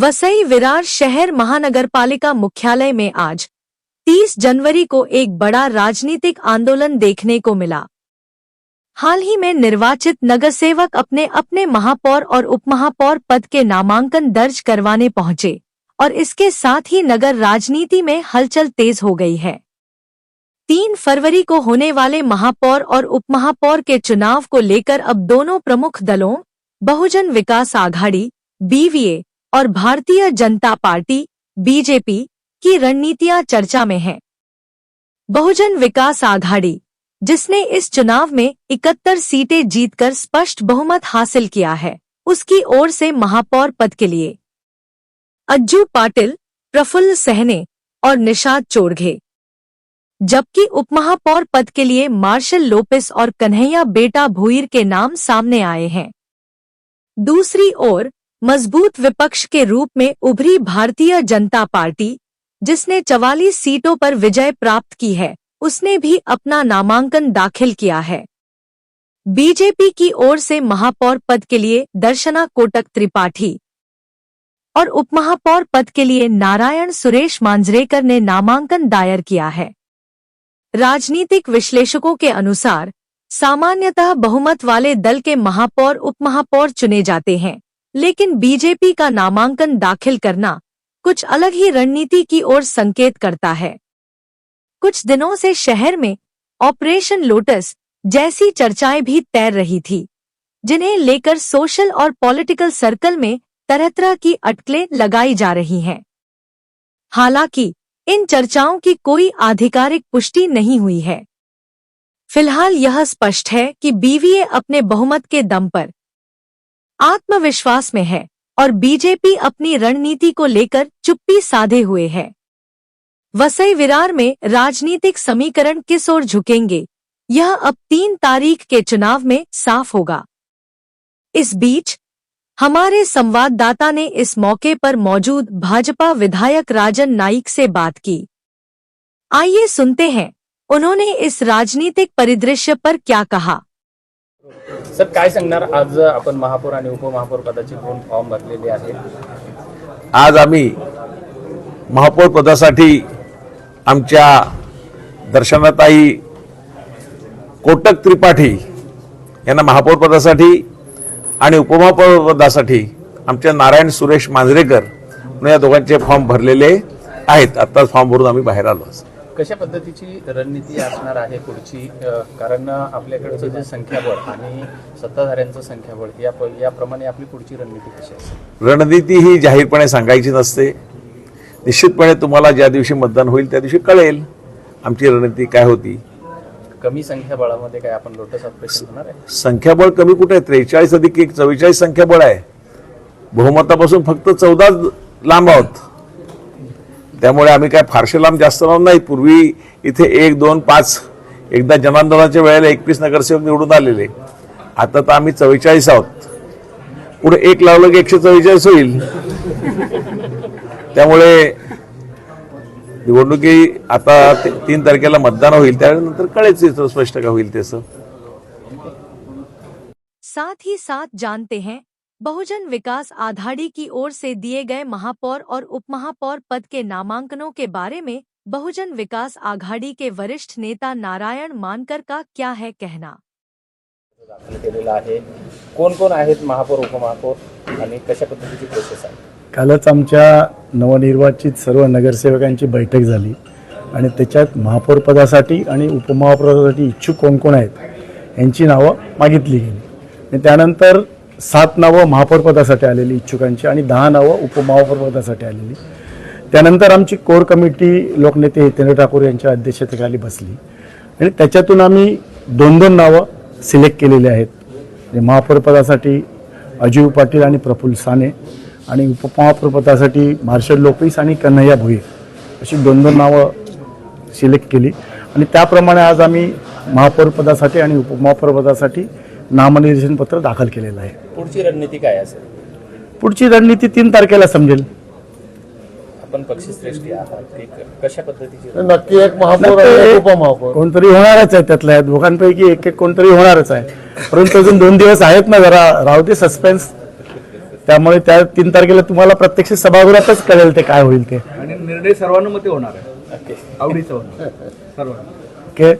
वसई विरार शहर महानगरपालिका मुख्यालय में आज 30 जनवरी को एक बड़ा राजनीतिक आंदोलन देखने को मिला। हाल ही में निर्वाचित नगरसेवक अपने अपने महापौर और उपमहापौर पद के नामांकन दर्ज करवाने पहुंचे और इसके साथ ही नगर राजनीति में हलचल तेज हो गई है। 3 फरवरी को होने वाले महापौर और उपमहापौर के चुनाव को लेकर अब दोनों प्रमुख दलों बहुजन विकास आघाड़ी (बीवीए) और भारतीय जनता पार्टी (बीजेपी) की रणनीतियां चर्चा में हैं। बहुजन विकास आघाड़ी, जिसने इस चुनाव में 71 सीटें जीतकर स्पष्ट बहुमत हासिल किया है, उसकी ओर से महापौर पद के लिए अज्जू पाटिल, प्रफुल्ल सहने और निषाद चोरघे, जबकि उपमहापौर पद के लिए मार्शल लोपेस और कन्हैया बेटा भुईर के नाम सामने आए हैं। दूसरी ओर मजबूत विपक्ष के रूप में उभरी भारतीय जनता पार्टी, जिसने 44 सीटों पर विजय प्राप्त की है, उसने भी अपना नामांकन दाखिल किया है। बीजेपी की ओर से महापौर पद के लिए दर्शना कोटक त्रिपाठी और उपमहापौर पद के लिए नारायण सुरेश मांजरेकर ने नामांकन दायर किया है। राजनीतिक विश्लेषकों के अनुसार सामान्यतः बहुमत वाले दल के महापौर उपमहापौर चुने जाते हैं, लेकिन बीजेपी का नामांकन दाखिल करना कुछ अलग ही रणनीति की ओर संकेत करता है। कुछ दिनों से शहर में ऑपरेशन लोटस जैसी चर्चाएं भी तैर रही थी, जिन्हें लेकर सोशल और पॉलिटिकल सर्कल में तरह तरह की अटकलें लगाई जा रही हैं। हालांकि इन चर्चाओं की कोई आधिकारिक पुष्टि नहीं हुई है। फिलहाल यह स्पष्ट है कि बीवीए अपने बहुमत के दम पर आत्मविश्वास में है और बीजेपी अपनी रणनीति को लेकर चुप्पी साधे हुए है। वसई विरार में राजनीतिक समीकरण किस ओर झुकेंगे, यह अब 3 तारीख के चुनाव में साफ होगा। इस बीच हमारे संवाददाता ने इस मौके पर मौजूद भाजपा विधायक राजन नाईक से बात की। आइए सुनते हैं उन्होंने इस राजनीतिक परिदृश्य पर क्या कहा। सर, काय सांगणार? आज आपण महापौर आणि उपमहापौर पदाचे 2 फॉर्म भरलेले आहेत। आज आम्ही महापौर पदासाठी आमच्या दर्शनाताई कोटक त्रिपाठी यांना महापौर पदासाठी आणि उपमहापौर पदासाठी आमच्या नारायण सुरेश मांजरेकर या दोघांचे फॉर्म भरलेले आहेत। आता फॉर्म भरून आम्ही बाहेर आलो। कशा पद्धतीची रणनीती असणार आहे पुढची? कारण आपल्याकडचं जे संख्याबळ आणि सत्ताधाऱ्यांचं संख्याबळ याप्रमाणे आपली पुढची रणनीती कशी असेल? रणनीती ही जाहीरपणे सांगायची नसते। निश्चितपणे तुम्हाला ज्या दिवशी मतदान होईल त्या दिवशी कळेल आमची रणनीती काय होती। कमी संख्याबळामध्ये काय आपण लोटस ऑपरेशन होणार आहे? संख्याबळ कमी कुठे आहे? 43 अधिक 1 44 संख्याबळ आहे। बहुमतापासून फक्त 14 लांब आहोत। त्यामुळे आम्ही काय फारसे लांब जास्त लांब नाही। पूर्वी इथे 1, 2, 5 एकदा जनांदोलनाच्या वेळेला 21 नगरसेवक निवडून आलेले। आता तर आम्ही 44 आहोत। पुढे 1 लावलं की 144 होईल। त्यामुळे निवडणुकी आता 3 तारखेला मतदान होईल, त्यानंतर कळेल स्पष्ट का होईल तसं। साथ ही साथ जानते हैं बहुजन विकास आघाड़ी की ओर से दिए गए महापौर और उपमहापौर पद के नामांकनों के बारे में बहुजन विकास आघाड़ी के वरिष्ठ नेता नारायण मानकर का क्या है कहना। दाखल केलेला आहे। कोण कोण आहेत महापौर उपमहापौर आणि कशा पद्धतीची प्रोसेस आहे? कालच आमच्या नवनिर्वाचित सर्व नगरसेवकांची बैठक झाली आणि त्याच्यात महापौर पदासाठी आणि उपमहापौर पदासाठी इच्छुक कोण कोण आहेत यांची नावं मागितली गेली आणि त्यानंतर 7 नावं महापौर पदासाठी आलेली इच्छुकांची आणि 10 नावं उपमहापौर पदासाठी आलेली। त्यानंतर आमची कोर कमिटी लोकनेते हितेंद्र ठाकूर यांच्या अध्यक्षतेखाली बसली आणि त्याच्यातून आम्ही 2-2 नावं सिलेक्ट केलेली आहेत। महापौर पदासाठी अज्जू पाटील आणि प्रफुल्ल साने आणि उपमहापौर पदासाठी मार्शल लोपेस आणि कन्हैया भुईर अशी 2-2 नावं सिलेक्ट केली आणि त्याप्रमाणे आज आम्ही महापौर पदासाठी आणि उपमहापौर पदासाठी नामनिर्देशन पत्र दाखल केलेलं आहे। पुढची रणनीती काय असेल? पुढची रणनीती 3 तारखेला समजेल। आपण पक्षश्रेष्ठी आहात, कशा पद्धतीची? नक्की एक महापौर आणि उपमहापौर कोणतरी होणारच आहे। त्यातल्या दोघांपैकी एक कोणतरी होणारच आहे, परंतु अजून 2 दिवस आहेत ना, जरा राहू दे सस्पेन्स। त्यामुळे त्या 3 तारखेला तुम्हाला प्रत्यक्ष सभागृहातच कळेल ते काय होईल ते. आणि निर्णय सर्वानुमते होणार आहे, नक्की. आवडीचा होणार सर्वांना. ओके.